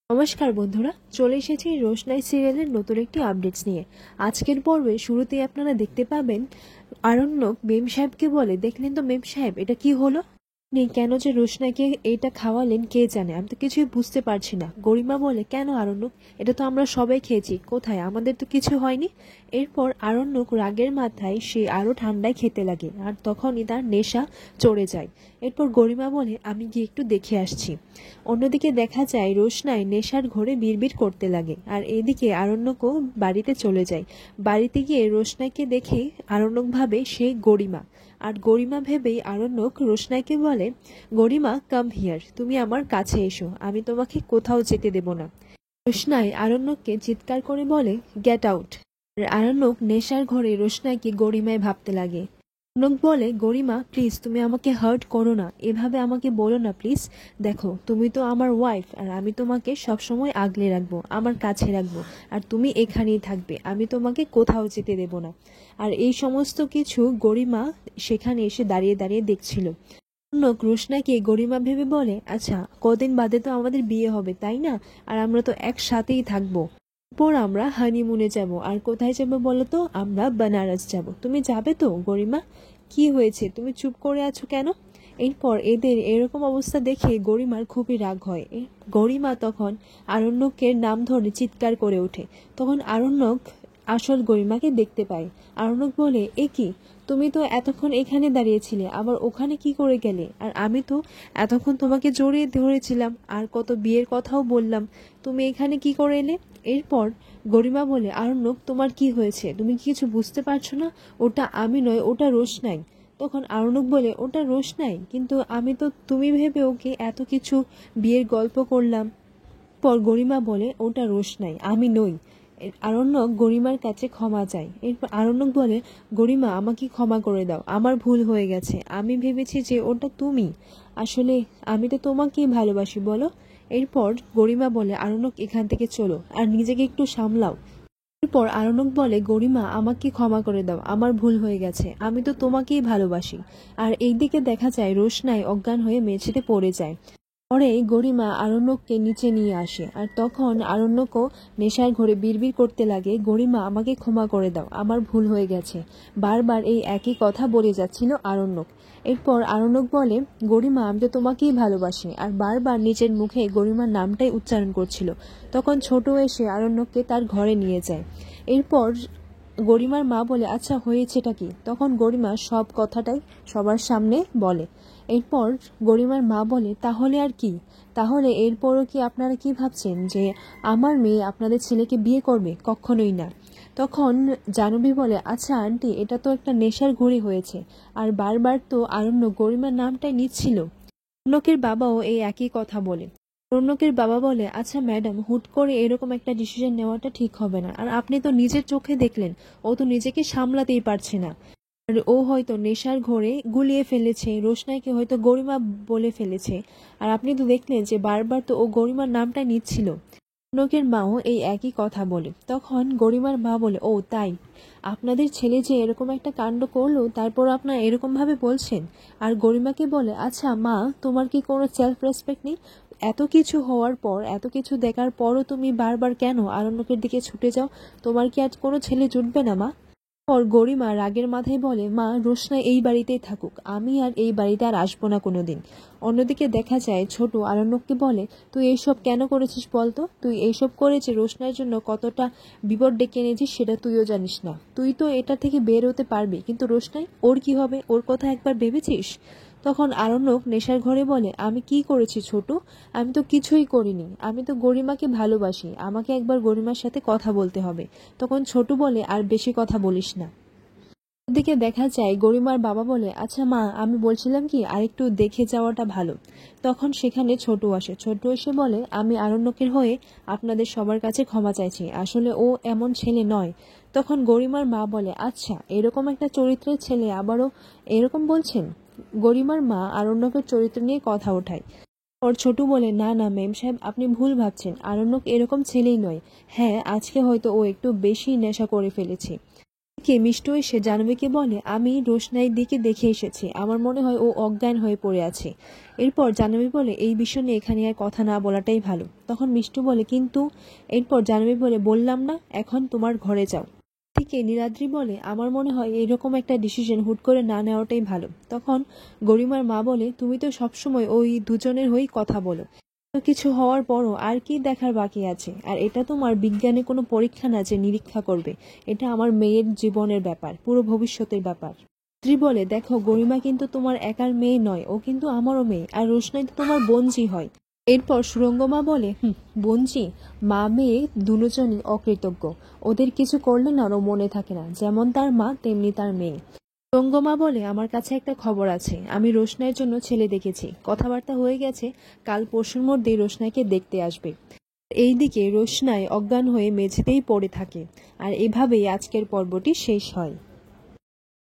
নমস্কার বন্ধুরা, চলে এসেছি রোশনাই সিরিয়ালের নতুন একটি আপডেটস নিয়ে। আজকের পর্বে শুরুতেই আপনারা দেখতে পাবেন আরণ্যক মেম সাহেবকে বলে, দেখলেন তো মেম সাহেব, এটা কি হলো? আপনি কেন যে রোশনাইকে এটা খাওয়ালেন কে জানে, আমি তো কিছুই বুঝতে পারছি না। গরিমা বলে, কেন আরণ্যক, এটা তো আমরা সবাই খেয়েছি, কোথায়, আমাদের তো কিছু হয়নি। এরপর আরণ্যক রাগের মাথায় সে আরো ঠান্ডায় খেতে লাগে, আর তখনই তার নেশা চড়ে যায়। এরপর গরিমা বলে, আমি গিয়ে একটু দেখে আসছি। অন্যদিকে দেখা যায় রোশনাই নেশার ঘোরে বিড়বিড় করতে লাগে, আর এদিকে আরণ্যকও বাড়িতে চলে যায়। বাড়িতে গিয়ে রোশনাইকে দেখে আরণ্যক ভাবে সে গরিমা, আর গরিমা ভেবেই আরণ্যক রোশনাইকে বলে, গরিমা কাম হিয়ার, তুমি আমার কাছে এসো, আমি তোমাকে কোথাও যেতে দেব না। রোশনাই আরণ্যককে চিৎকার করে বলে, গেট আউট। আর আরণ্যক নেশার ঘোরে রোশনাইকে গরিমায় ভাবতে লাগে। আরণ্যক বলে, গরিমা প্লিজ, তুমি আমাকে হার্ট করো না, এভাবে আমাকে বলো না প্লিজ। দেখো, তুমি তো আমার ওয়াইফ, আর আমি তোমাকে সবসময় আগলে রাখবো, আমার কাছে রাখবো, আর তুমি এখানেই থাকবে, আমি তোমাকে কোথাও যেতে দেব না। আর এই সমস্ত কিছু গরিমা সেখানে এসে দাঁড়িয়ে দাঁড়িয়ে দেখছিল। আরণ্যক রোশনাইকে গরিমা ভেবে বলে, আচ্ছা, কদিন বাদে তো আমাদের বিয়ে হবে তাই না, আর আমরা তো একসাথেই থাকবো। এরপর আমরা হানিমুনে যাব, আর কোথায় যাব বলো তো, আমরা বেনারস যাব, তুমি যাবে তো গরিমা? কি হয়েছে, তুমি চুপ করে আছো কেন? এরপর এদের এরকম অবস্থা দেখে গরিমার খুবই রাগ হয়। গরিমা তখন আরণ্যকের নাম ধরে চিৎকার করে ওঠে। তখন আরণ্যক আসল গরিমাকে দেখতে পায়। আরণ্যক বলে, এ কি, তুমি তো এতক্ষণ এখানে দাঁড়িয়েছিলে, আবার ওখানে কি করে গেলে? আর আমি তো এতক্ষণ তোমাকে জড়িয়ে ধরেছিলাম, আর কত বিয়ের কথাও বললাম, তুমি এখানে কি করে এলে? এরপর গরিমা বলে, আরণ্যক তোমার কি হয়েছে, তুমি কি কিছু বুঝতে পারছো না? ওটা আমি নয়, ওটা রোশনাই। তখন আরণ্যক বলে, ওটা রোশনাই, কিন্তু আমি তো তুমি ভেবে ওকে এত কিছু বিয়ের গল্প করলাম। পর গরিমা বলে, ওটা রোশনাই, আমি নই। আরণ্যক গরিমার কাছে ক্ষমা চায়। এরপর আরণ্যক বলে, গরিমা আমাকে ক্ষমা করে দাও, আমার ভুল হয়ে গেছে, আমি ভেবেছি যে ওটা তুমি, আসলে আমি তো তোমাকেই ভালোবাসি বলো। এরপর গরিমা বলে, আরণ্যক এখান থেকে চলো, আর নিজেকে একটু সামলাও। এরপর আরণ্যক বলে, গরিমা আমাকে ক্ষমা করে দাও, আমার ভুল হয়ে গেছে, আমি তো তোমাকেই ভালোবাসি। আর এইদিকে দেখা যায় রোশনাই অজ্ঞান হয়ে মেঝেতে পড়ে যায়। পরে গরিমা আরণ্যককে নিচে নিয়ে আসে, আর তখন আরণ্যকও নেশার ঘোরে বিড়বিড় করতে লাগে, গরিমা আমাকে ক্ষমা করে দাও, আমার ভুল হয়ে গেছে। বারবার এই একই কথা বলে যাচ্ছিল আরণ্যক। এরপর আরণ্যক বলে, গরিমা আমি তো তোমাকেই ভালোবাসি, আর বারবার নিজের মুখে গরিমার নামটাই উচ্চারণ করছিল। তখন ছোট এসে আরণ্যককে তার ঘরে নিয়ে যায়। এরপর গরিমার মা বলে, আচ্ছা হয়েছেটা কি? তখন গরিমা সব কথাটাই সবার সামনে বলে। এরপর গরিমার মা বলে, তাহলে আর কি, তাহলে এরপরও কি আপনারা কি ভাবছেন যে আমার মেয়ে আপনাদের ছেলেকে বিয়ে করবে? কখনোই না। তখন জাহ্নবী বলে, আচ্ছা আন্টি, এটা তো একটা নেশার ঘড়ি হয়েছে, আর বারবার তো আরণ্য গরিমার নামটাই নিচ্ছিল। অর্ণকের বাবাও এই একই কথা বলে। অর্ণকের বাবা বলে, আচ্ছা ম্যাডাম, হুট করে এরকম একটা ডিসিশন নেওয়াটা ঠিক হবে না, আর আপনি তো নিজের চোখে দেখলেন, ও তো নিজেকে সামলাতেই পারছে না। আর ও হয়তো নেশার ঘোরে গুলিয়ে ফেলেছে, রোশনাইকে হয়তো গরিমা বলে ফেলেছে, আর আপনি তো দেখলেন যে বারবার তো ও গরিমার নামটা নিচ্ছিল। অর্ণকের মাও এই একই কথা বলে। তখন গরিমার মা বলে, ও তাই, আপনাদের ছেলে যে এরকম একটা কাণ্ড করলো, তারপর আপনারা এরকম ভাবে বলছেন? আর গরিমাকে বলে, আচ্ছা মা, তোমার কি কোনো সেলফ রেসপেক্ট নেই? এত কিছু হওয়ার পর, এত কিছু দেখার পরও তুমি বারবার কেন আরণ্যকের দিকে ছুটে যাও? তোমার কি আজ কোনো ছেলে জুটবে না মা? পর গরিমা রাগের মাথায় বলে, মা, রোশনা এই বাড়িতেই থাকুক, আমি আর এই বাড়িতে আর আসবো না কোনোদিন। অন্যদিকে দেখা যায় ছোট আরণ্যককে বলে, তুই এইসব কেন করেছিস বলতো? তুই এইসব করেছিস রোশনার জন্য কতটা বিপদ ডেকে এনেছিস সেটা তুইও জানিস না। তুই তো এটা থেকে বের হতে পারবি, কিন্তু রোশনাই, ওর কি হবে, ওর কথা একবার ভেবেছিস? তখন আরণ্যক নেশার ঘরে বলে, আমি কি করেছি ছোট? আমি তো কিছুই করিনি, আমি তো গরিমাকে ভালোবাসি, আমাকে একবার গরিমার সাথে কথা বলতে হবে। তখন ছোট বলে, আর বেশি কথা বলিস না। ওদিকে দেখা যায় গরিমার বাবা বলে, আচ্ছা মা, আমি বলছিলাম কি, আরেকটু দেখে যাওয়াটা ভালো। তখন সেখানে ছোট আসে। ছোট এসে বলে, আমি আরণ্যকের হয়ে আপনাদের সবার কাছে ক্ষমা চাইছি, আসলে ও এমন ছেলে নয়। তখন গরিমার মা বলে, আচ্ছা, এরকম একটা চরিত্রের ছেলে আবারও এরকম বলছেন? গরিমার মা আরণ্যকের চরিত্র নিয়ে কথা ওঠায়। ওর ছোট বলে, না না মেম সাহেব, আপনি ভুল ভাবছেন, আরণ্যক এরকম ছেলেই নয়। হ্যাঁ, আজকে হয়তো ও একটু বেশি নেশা করে ফেলেছে। এদিকে মিষ্টু এসে জাহ্নবীকে বলে, আমি রোশনাইয়ের দিকে দেখে এসেছি, আমার মনে হয় ও অজ্ঞান হয়ে পড়ে আছে। এরপর জাহ্নবী বলে, এই বিষয় নিয়ে এখানে আর কথা না বলাটাই ভালো। তখন মিষ্টু বলে, কিন্তু। এরপর জাহ্নবী বলে, বললাম না, এখন তোমার ঘরে যাও। থেকে নীলাদ্রি বলে, আমার মনে হয় এরকম একটা ডিসিশন হুট করে না নেওয়াটাই ভালো। তখন গরিমার মা বলে, তুমি তো সবসময় ওই দুজনের হয়েই কথা বলো, তো কিছু হওয়ার পরও আর কি দেখার বাকি আছে? আর এটা তোমার বিজ্ঞানের কোনো পরীক্ষা না যে নিরীক্ষা করবে, এটা আমার মেয়ের জীবনের ব্যাপার, পুরো ভবিষ্যতের ব্যাপার। স্ত্রী বলে, দেখো গরিমা কিন্তু তোমার একার মেয়ে নয়, ও কিন্তু আমারও মেয়ে, আর রোশনাই তো তোমার বোনঝি হয়। এরপর সুরঙ্গমা বলে, বোনঝি? মা মেয়ে দুজনই অকৃতজ্ঞ, ওদের কিছু করলে না ওর মনে থাকে না, যেমন তার মা তেমনি তার মেয়ে। সুরঙ্গমা বলে, আমার কাছে একটা খবর আছে, আমি রোশনাইয়ের জন্য ছেলে দেখেছি, কথাবার্তা হয়ে গেছে, কাল পরশুর মধ্যেই রোশনাইকে দেখতে আসবে। এইদিকে রোশনাই অজ্ঞান হয়ে মেঝেতেই পড়ে থাকে। আর এভাবেই আজকের পর্বটি শেষ হয়।